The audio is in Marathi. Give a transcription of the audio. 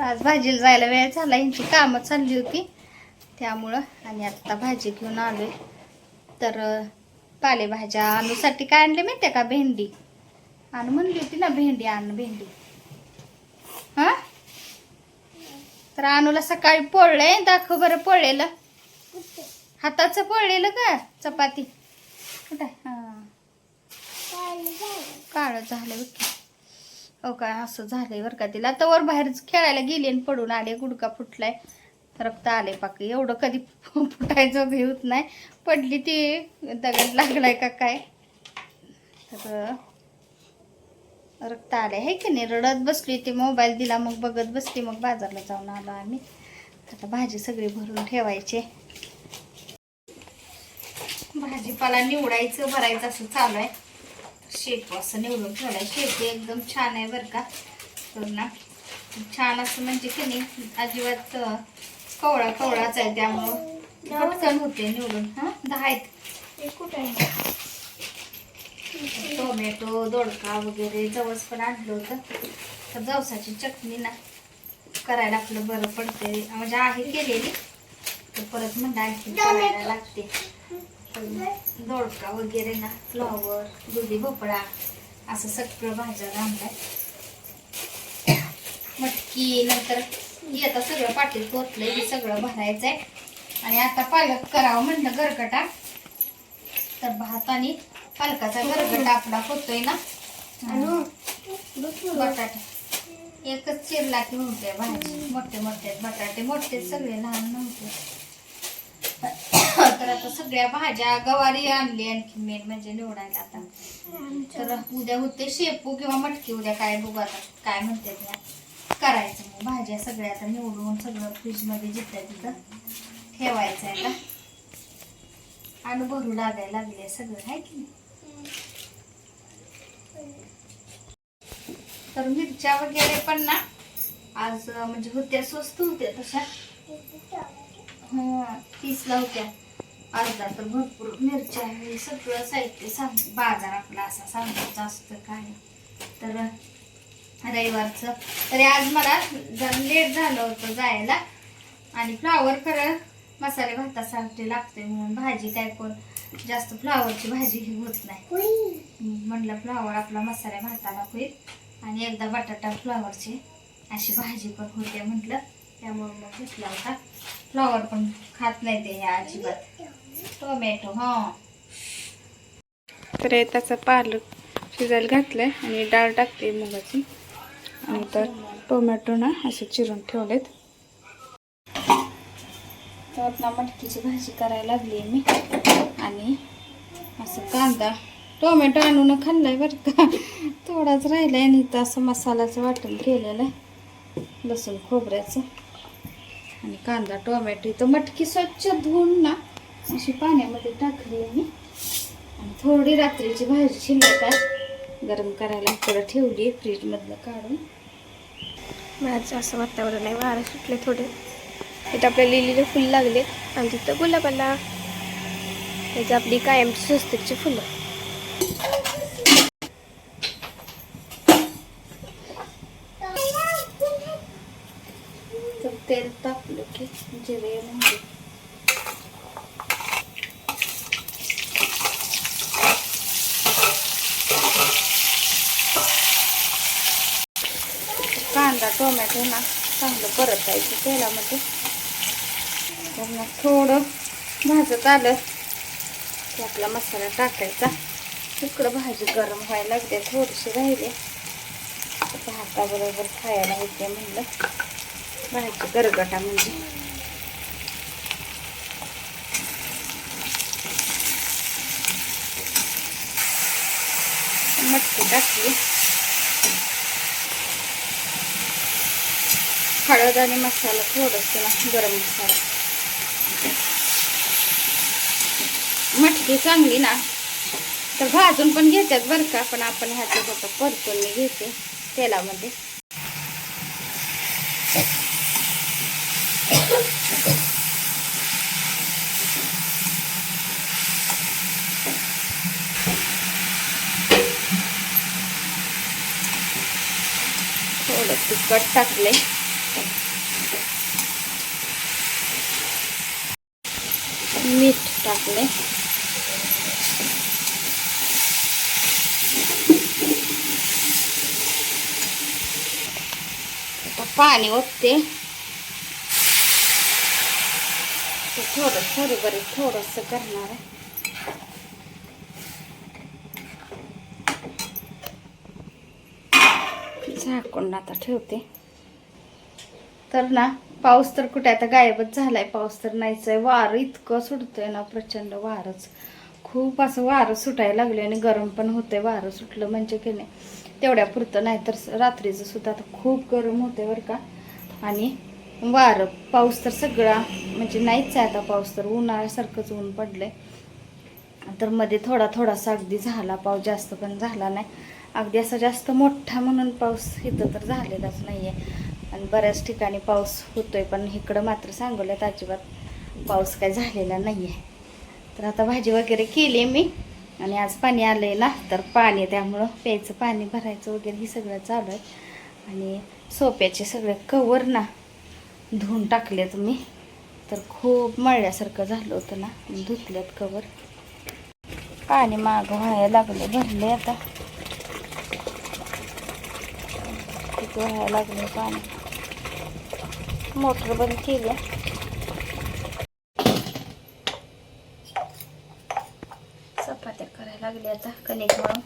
आज भाजीला जायला वेळ झाला, यांची कामं चालली होती त्यामुळं. आणि आता भाजी घेऊन आलोय. तर पालेभाज्या आणूसाठी काय आणले माहिती आहे का? भेंडी आणू म्हणली होती ना, भेंडी आण भेंडी. हा तर आणूला सकाळी पोळलंय, दाखव बरं पोळलेलं. हाताचं पोळलेलं का चपाती कुठं? हा काळं झालं बघ. हो काय असं झालंय बरं का तिला. तर वर बाहेरच खेळायला गेली आणि पडून आले, गुडका फुटलाय, रक्त आले पाक. एवढं कधी फुटायचं भी होत नाही. पडली ती, दगड लागलाय का काय, तर रक्त आले आहे की नाही. रडत बसली ती, मोबाईल दिला मग बघत बसली. मग बाजारला जाऊन आलो आम्ही. आता भाजी सगळी भरून ठेवायची. भाजीपाला निवडायचं भरायचं असं चालू आहे. शेपू असं निवडून ठेवलाय. शेपू एकदम छान आहे बरं का. तर ना छान असं म्हणजे की नाही अजिबात कवळा कवळाच आहे, त्यामुळं पटकन होते निवडून. हा 10 आहेत. कुठे टोमॅटो, दोडका वगैरे जवस पण आणलं होतं. तर जवसाची चटणी ना करायला आपलं बरं पडते, म्हणजे आहे केलेली, तर परत म्हणलं आणखी करायला लागते. दोडका वगैरे ना, फ्लॉवर, दुधी भोपळा असं सगळं भाज्या आणलाय. मटकी नंतर आता सगळं पाटील पोचलंय, हे सगळं भरायचं आहे. आणि आता पालक करावं म्हणलं गरगटा. तर भात आणि पालकाचा गरगटा आपला होतोय ना. बटाटे एकच चिरला की होते भाजी. मोठे मोठे बटाटे, मोठे सगळे, लहान नव्हते. तर आता सगळ्या भाज्या, गवारी आणली आणखी मेन म्हणजे निवडायला आता. तर उद्या होते शेपू किंवा मटकी, उद्या काय बघू आता काय म्हणते त्या करायचं. मग भाज्या सगळ्या आता निवडून सगळं फ्रीज मध्ये जिथं तिथं ठेवायचं आहे. आता आणि भरू लागायला लागले सगळं आहे की नाही. तर मिरच्या वगैरे पण ना आज म्हणजे होत्या, स्वस्त होत्या तशा. 30ला होत्या. अर्धा तर भरपूर मिरच्या, हे सगळं साहित्य बाजार आपला असा सांगायचं असतं काय. तर रविवारचं तरी आज मला जरा लेट झालं होतं जायला. आणि फ्लावर खरं मसाले भातासाठी लागते म्हणून भाजी काय कोण जास्त फ्लावरची भाजी ही होत नाही. म्हणलं फ्लावर आपला मसाले भाताला होईल आणि एकदा बटाटा फ्लावरची अशी भाजी पण होते म्हटलं, त्यामुळे मग घेतला होता. फ्लावर पण खात नाही ते ह्या अजिबात. टोमॅटो तर त्याचा पालक शिजायला घातलाय आणि डाळ टाकते मुगाची. आणि तर टोमॅटो ना असे चिरून ठेवलेत. तर ना मटकीची भाजी करायला लागली मी. आणि असं कांदा टोमॅटो आणून खाल्लाय बरं का, थोडाच राहिलाय. आणि इथं असं मसाल्याचं वाटण केलेलं आहे, लसूण खोबऱ्याचं. आणि कांदा टोमॅटो. इथं मटकी स्वच्छ धुवून ना अशी पाण्यामध्ये टाकली मी. आणि थोडी रात्रीची भाजी शिल्लक आहे, गरम करायला थोडं ठेवली फ्रीजमधलं काढून. माझं असं वातावरण आहे, वारं सुटले थोडे. इथं आपल्या लिलीचे फुलं लागले आणि तिथं गुलाबाला. त्याचं आपली कायमची स्वस्तिकची फुलं. तर तेल टाकलं की जिरे म्हणजे कांदा टोमॅटो ना चांगलं परतायचं तेलामध्ये. तर मग थोडं भाजत आलं की आपला मसाला टाकायचा. इकडं भाजी गरम व्हायला लागते, थोडीशी राहिले भाताबरोबर खायला होते म्हणलं. भाजी गरगटा म्हणजे मटकी टाकली. हळद आणि मसाला थोडंसं ना, गरम मसाला. मटकी चांगली ना तर भाजून पण घेतात बरं का, पण आपण ह्याचं फक्त परतून मी घेते तेलामध्ये. थोडं तिखट टाकले मीठ टाकले. आता पाणी ओतते. थोडस करणार आहे. झाकून आता ठेवते. तर ना पाऊस तर कुठे आता गायबच झालाय. पाऊस तर नाहीच आहे. वारं इतकं सुटतंय ना, प्रचंड वारच. खूप असं वारं सुटायला लागले आणि गरम पण होतंय. वारं सुटलं म्हणजे की नाही तेवढ्या पुरतं, नाही तर रात्रीचं सुद्धा आता खूप गरम होते बरं का. आणि वारं पाऊस तर सगळा म्हणजे नाहीच आहे आता. पाऊस तर उन्हाळ्यासारखंच ऊन पडलंय. तर मध्ये थोडासा अगदी झाला पाऊस, जास्त पण झाला नाही. अगदी असा जास्त मोठा म्हणून पाऊस इथं तर झालेलाच नाही आहे. आणि बऱ्याच ठिकाणी पाऊस होतोय, पण इकडं मात्र सांगोल्यात अजिबात पाऊस काय झालेला नाही आहे. तर आता भाजी वगैरे केली मी. आणि आज पाणी आलंय ना, तर पाणी त्यामुळं प्यायचं पाणी भरायचं वगैरे हे सगळं चालू आहे. आणि सोप्याचे सगळे कवर ना धुवून टाकले तुम्ही, तर खूप मळल्यासारखं झालं होतं ना, धुतल्यात कवर. पाणी मागं व्हायला लागले, भरले आता. किती व्हायला लागले पाणी. मोटर बंद केली. चपात्या करायला लागले आता कणिक मळून.